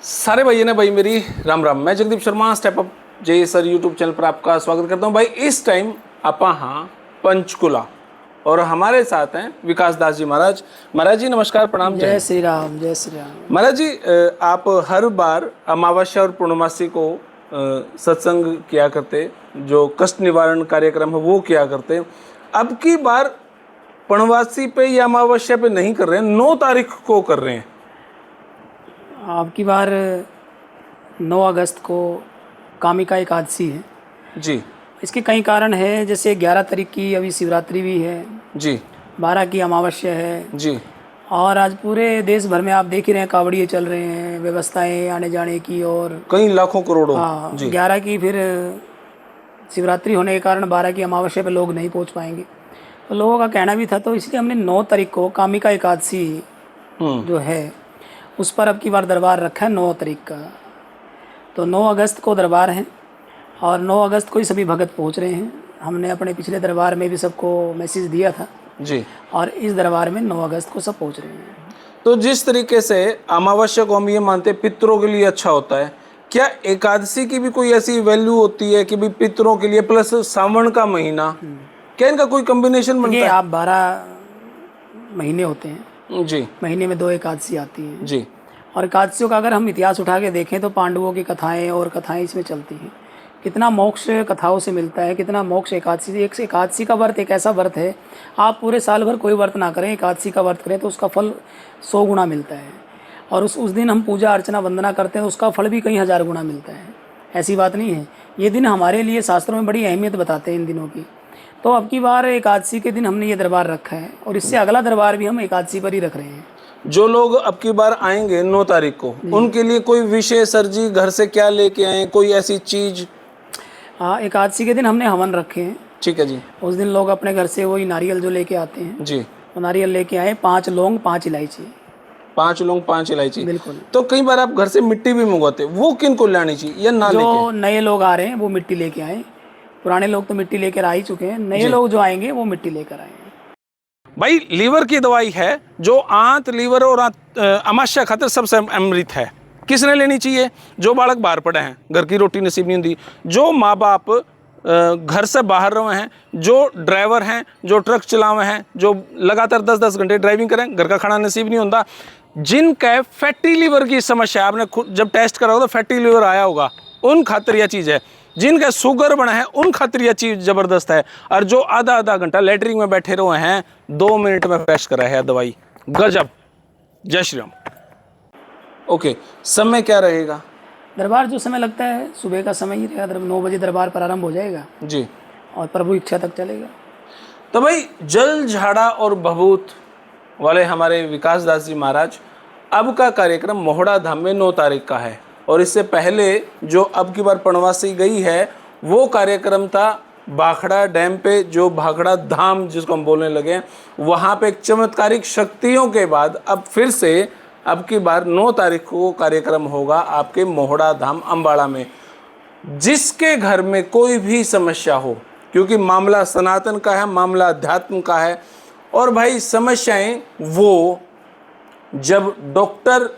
सारे भाइयों ने भाई मेरी राम राम। मैं जगदीप शर्मा स्टेप अप जय सर यूट्यूब चैनल पर आपका स्वागत करता हूं। भाई इस टाइम आपा हाँ पंचकुला और हमारे साथ हैं विकास दास जी महाराज। महाराज जी नमस्कार, प्रणाम, जय जय हिंद। श्री राम, जय श्री राम। महाराज जी आप हर बार अमावस्या और पूर्णमासी को सत्संग किया करते, जो कष्ट निवारण कार्यक्रम है वो किया करते। अब की बार पूर्णमासी पे या अमावस्या पे नहीं कर रहे हैं, 9 तारीख को कर रहे हैं। आपकी बार 9 अगस्त को कामिका एकादशी है। जी इसके कई कारण हैं, जैसे 11 तारीख की अभी शिवरात्रि भी है, जी 12 की अमावस्या है, जी और आज पूरे देश भर में आप देख ही रहे हैं कावड़िए चल रहे हैं, व्यवस्थाएं आने जाने की। और कई लाखों करोड़ों। हाँ, जी 11 की फिर शिवरात्रि होने के कारण 12 की अमावस्या पे लोग नहीं पहुंच पाएंगे, तो लोगों का कहना भी था, तो इसलिए हमने 9 तारीख को कामिका एकादशी जो है उस पर अब की बार दरबार रखा है 9 तारीख का। तो 9 अगस्त को दरबार है और 9 अगस्त को ही सभी भगत पहुंच रहे हैं। हमने अपने पिछले दरबार में भी सबको मैसेज दिया था जी। और इस दरबार में 9 अगस्त को सब पहुंच रहे हैं। तो जिस तरीके से अमावस्या को हम ये मानते हैं पितरों के लिए अच्छा होता है, क्या एकादशी की भी कोई ऐसी वैल्यू होती है कि भी पितरों के लिए, प्लस सावन का महीना, क्या इनका कोई कॉम्बिनेशन ये बनता आप 12 महीने होते हैं, है? जी महीने में 2 एकादशी आती हैं। जी और एकादशियों का अगर हम इतिहास उठा के देखें तो पांडवों की कथाएं और कथाएं इसमें चलती हैं। कितना मोक्ष कथाओं से मिलता है, कितना मोक्ष एकादशी से। एक एकादशी का व्रत एक ऐसा व्रत है, आप पूरे साल भर कोई व्रत ना करें, एकादशी का व्रत करें तो उसका फल 100 गुना मिलता है। और उस दिन हम पूजा अर्चना वंदना करते हैं तो उसका फल भी कई हज़ार गुना मिलता है। ऐसी बात नहीं है। ये दिन हमारे लिए शास्त्रों में बड़ी अहमियत बताते हैं इन दिनों की। तो अब की बार एकादशी के दिन हमने ये दरबार रखा है और इससे अगला दरबार भी हम एकादशी पर ही रख रहे हैं। जो लोग अब की बार आएंगे 9 तारीख को, उनके लिए कोई विशेष सर जी घर से क्या लेके आए, कोई ऐसी चीज? हाँ, एकादशी के दिन हमने हवन रखे हैं। ठीक है जी। उस दिन लोग अपने घर से वही नारियल जो लेके आते हैं, जी वो नारियल लेके आए, 5 लौंग 5 इलायची। 5 लौंग 5 इलायची। बिल्कुल। तो कई बार आप घर से मिट्टी भी मंगवाते, वो किन को लानी चाहिए या ना लेके? जो नए लोग आ रहे हैं वो मिट्टी लेके आए। पुराने लोग तो मिट्टी लेकर आ ही चुके हैं, नए लोग जो आएंगे वो मिट्टी लेकर आए। भाई लीवर की दवाई है, जो आंत, लीवर और अमाशय खातिर सबसे अमृत है। किसने लेनी चाहिए? जो बालक बाहर पड़े हैं, घर की रोटी नसीब नहीं होती, जो माँ बाप घर से बाहर रहे हैं, जो ड्राइवर हैं, जो ट्रक चलावे हैं, जो लगातार 10-10 घंटे ड्राइविंग करें, घर का खाना नसीब नहीं होता, जिनका फैटी लीवर की समस्या, आपने खुद जब टेस्ट करा होगा तो फैटी लीवर आया होगा, उन खातिर यह चीज़ है। जिनका शुगर बना है उन खातिर यह चीज़ ज़बरदस्त है। और जो आधा घंटा लेटरिन में बैठे रहे हैं, 2 मिनट में पेश करा है दवाई, गजब। जय श्री राम। ओके, समय क्या रहेगा? दरबार जो समय लगता है सुबह का समय ही रहेगा। 9 बजे दरबार प्रारंभ हो जाएगा जी। और प्रभु इच्छा तक चलेगा। तो भाई जल झाड़ा और भभूत वाले हमारे विकास दास जी महाराज, अब का कार्यक्रम मोहड़ा धाम में 9 तारीख का है। और इससे पहले जो अब की बार पूर्णमासी गई है वो कार्यक्रम था भाखड़ा डैम पे, जो भाखड़ा धाम जिसको हम बोलने लगे हैं, वहाँ पे एक चमत्कारिक शक्तियों के बाद अब फिर से अब की बार 9 तारीख को कार्यक्रम होगा आपके मोहड़ा धाम अम्बाड़ा में। जिसके घर में कोई भी समस्या हो, क्योंकि मामला सनातन का है, मामला अध्यात्म का है, और भाई समस्याएं वो जब डॉक्टर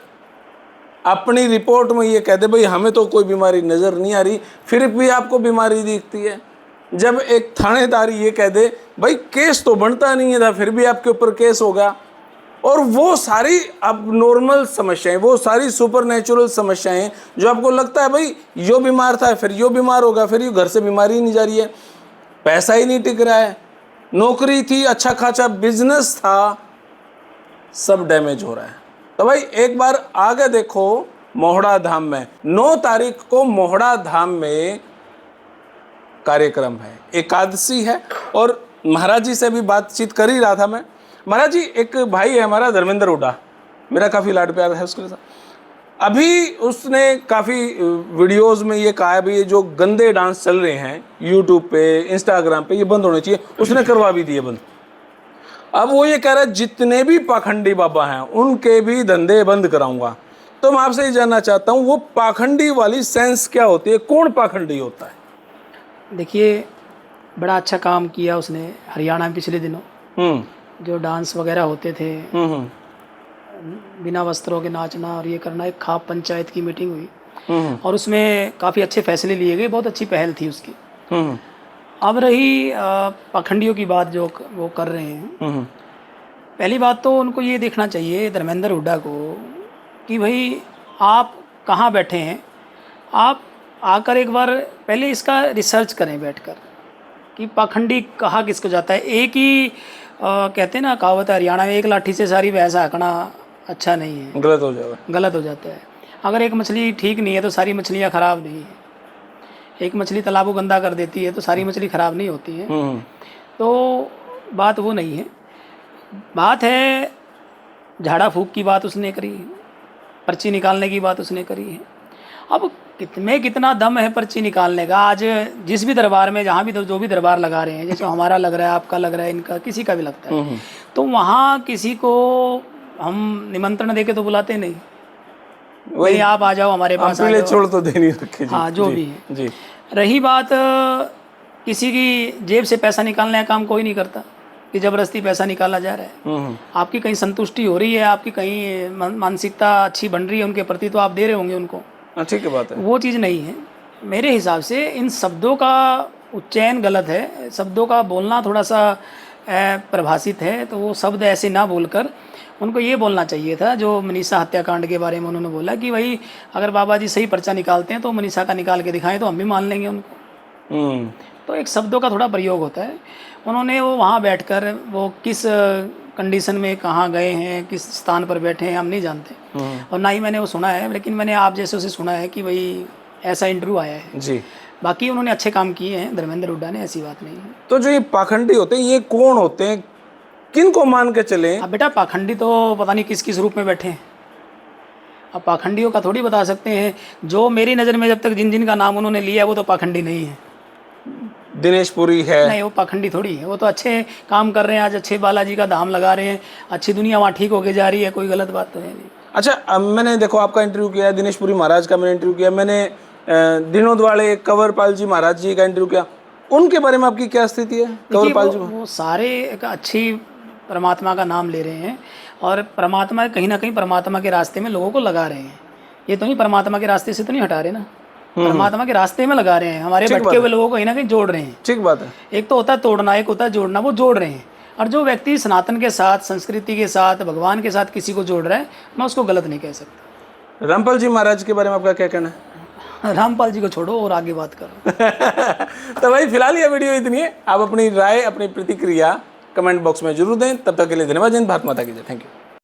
अपनी रिपोर्ट में ये कह दे भाई हमें तो कोई बीमारी नज़र नहीं आ रही, फिर भी आपको बीमारी दिखती है, जब एक थानेदार ये कह दे भाई केस तो बनता नहीं था फिर भी आपके ऊपर केस होगा, और वो सारी अब नॉर्मल समस्याएं, वो सारी सुपरनेचुरल समस्याएं जो आपको लगता है भाई यो बीमार था फिर यो बीमार होगा, फिर यो घर से बीमारी ही नहीं जा रही है, पैसा ही नहीं टिक रहा है, नौकरी थी, अच्छा खासा बिजनेस था, सब डैमेज हो रहा है। तो भाई एक बार आगे देखो मोहड़ा धाम में 9 तारीख को मोहड़ा धाम में कार्यक्रम है, एकादशी है। और महाराज जी से भी बातचीत कर ही रहा था मैं। महाराज जी, एक भाई है हमारा धर्मेंद्र हुड्डा, मेरा काफ़ी लाड प्यार है उसके साथ। अभी उसने काफ़ी वीडियोस में ये कहा है भाई ये जो गंदे डांस चल रहे हैं यूट्यूब पे, इंस्टाग्राम पे, ये बंद होने चाहिए। उसने करवा भी दिए बंद। अब वो ये कह रहा है जितने भी पाखंडी बाबा हैं उनके भी धंधे बंद कराऊंगा। तो मैं आपसे ये जानना चाहता हूँ वो पाखंडी वाली सेंस क्या होती है, कौन पाखंडी होता है? देखिए, बड़ा अच्छा काम किया उसने हरियाणा में पिछले दिनों। जो डांस वगैरह होते थे, बिना वस्त्रों के नाचना और ये करना, एक खाप पंचायत की मीटिंग हुई हम्म और उसमें काफ़ी अच्छे फैसले लिए गए, बहुत अच्छी पहल थी उसकी। हम्म अब रही पाखंडियों की बात जो वो कर रहे हैं, हम्म पहली बात तो उनको ये देखना चाहिए धर्मेंद्र हुड्डा को कि भाई आप कहाँ बैठे हैं, आप आकर एक बार पहले इसका रिसर्च करें बैठकर कि पाखंडी कहा किसको जाता है। एक ही कहते हैं ना, कहावत है हरियाणा में, एक लाठी से सारी भैंस हाँकना अच्छा नहीं है, गलत हो जाएगा। गलत हो जाता है। अगर एक मछली ठीक नहीं है तो सारी मछलियाँ ख़राब नहीं है। एक मछली तालाब को गंदा कर देती है तो सारी मछली ख़राब नहीं होती है। तो बात वो नहीं है, बात है झाड़ा फूक की बात उसने करी है, पर्ची निकालने की बात उसने करी है। अब कितना दम है पर्ची निकालने का। आज जिस भी दरबार में, जहाँ भी जो भी दरबार लगा रहे हैं, जैसे हमारा लग रहा है, आपका लग रहा है, इनका किसी का भी लगता है, तो वहाँ किसी को हम निमंत्रण देके तो बुलाते नहीं, वही आप आ जाओ हमारे पास, आ जाओ। छोड़ तो दे नहीं रखे। हाँ, जो भी है। जी। रही बात किसी की जेब से पैसा निकालने का काम कोई नहीं करता कि ज़बरदस्ती पैसा निकाला जा रहा है। आपकी कहीं संतुष्टि हो रही है, आपकी कहीं मानसिकता अच्छी बन रही है उनके प्रति, तो आप दे रहे होंगे उनको। ठीक है, बात है। वो चीज़ नहीं है मेरे हिसाब से। इन शब्दों का उच्चारण गलत है, शब्दों का बोलना थोड़ा सा प्रभाषित है, तो वो शब्द ऐसे ना बोलकर उनको ये बोलना चाहिए था जो मनीषा हत्याकांड के बारे में उन्होंने बोला कि भाई अगर बाबा जी सही पर्चा निकालते हैं तो मनीषा का निकाल के दिखाएं तो हम भी मान लेंगे उनको। तो एक शब्दों का थोड़ा प्रयोग होता है। उन्होंने वो वहाँ बैठकर वो किस कंडीशन में कहाँ गए हैं, किस स्थान पर बैठे हैं, हम नहीं जानते और ना ही मैंने वो सुना है, लेकिन मैंने आप जैसे उसे सुना है कि भाई ऐसा इंटरव्यू आया है जी। बाकी उन्होंने अच्छे काम किए हैं धर्मेंद्र हुड्डा ने, ऐसी बात नहीं है। तो जो ये पाखंडी होते हैं, ये कौन होते हैं, किन को मान के चले? अब बेटा पाखंडी तो पता नहीं किस किस रूप में बैठे हैं, अब पाखंडियों का थोड़ी बता सकते हैं। जो मेरी नज़र में जब तक जिन जिन का नाम उन्होंने लिया वो तो पाखंडी नहीं है। दिनेश पुरी है, नहीं, वो पाखंडी थोड़ी है, वो तो अच्छे काम कर रहे हैं, आज अच्छे बालाजी का धाम लगा रहे हैं, अच्छी दुनिया वहाँ ठीक होके जा रही है, कोई गलत बात तो है नहीं। अच्छा, अब मैंने देखो आपका इंटरव्यू किया, दिनेश पुरी महाराज का मैंने इंटरव्यू किया, मैंने दिनोद वाले कंवरपाल जी महाराज जी का इंटरव्यू किया, उनके बारे में आपकी क्या स्थिति है? कंवरपाल जी वो सारे एक अच्छी परमात्मा का नाम ले रहे हैं और परमात्मा कहीं ना कहीं परमात्मा के रास्ते में लोगों को लगा रहे हैं। ये तो नहीं परमात्मा के रास्ते से तो नहीं हटा रहे ना, परमात्मा के रास्ते में लगा रहे हैं, हमारे भटके हुए लोगों को कहीं ना कहीं जोड़ रहे हैं। ठीक बात है। एक तो होता है तोड़ना, एक होता है जोड़ना, वो जोड़ रहे हैं। और जो व्यक्ति सनातन के साथ, संस्कृति के साथ, भगवान के साथ किसी को जोड़ रहा है, मैं उसको गलत नहीं कह सकता। रामपाल जी महाराज के बारे में आपका क्या कहना है? रामपाल जी को छोड़ो और आगे बात करो। तो भाई फिलहाल ये वीडियो इतनी है। आप अपनी राय, अपनी प्रतिक्रिया कमेंट बॉक्स में जरूर दें। तब तक के लिए धन्यवाद। जय हिंद, भारत माता की जय। Thank you.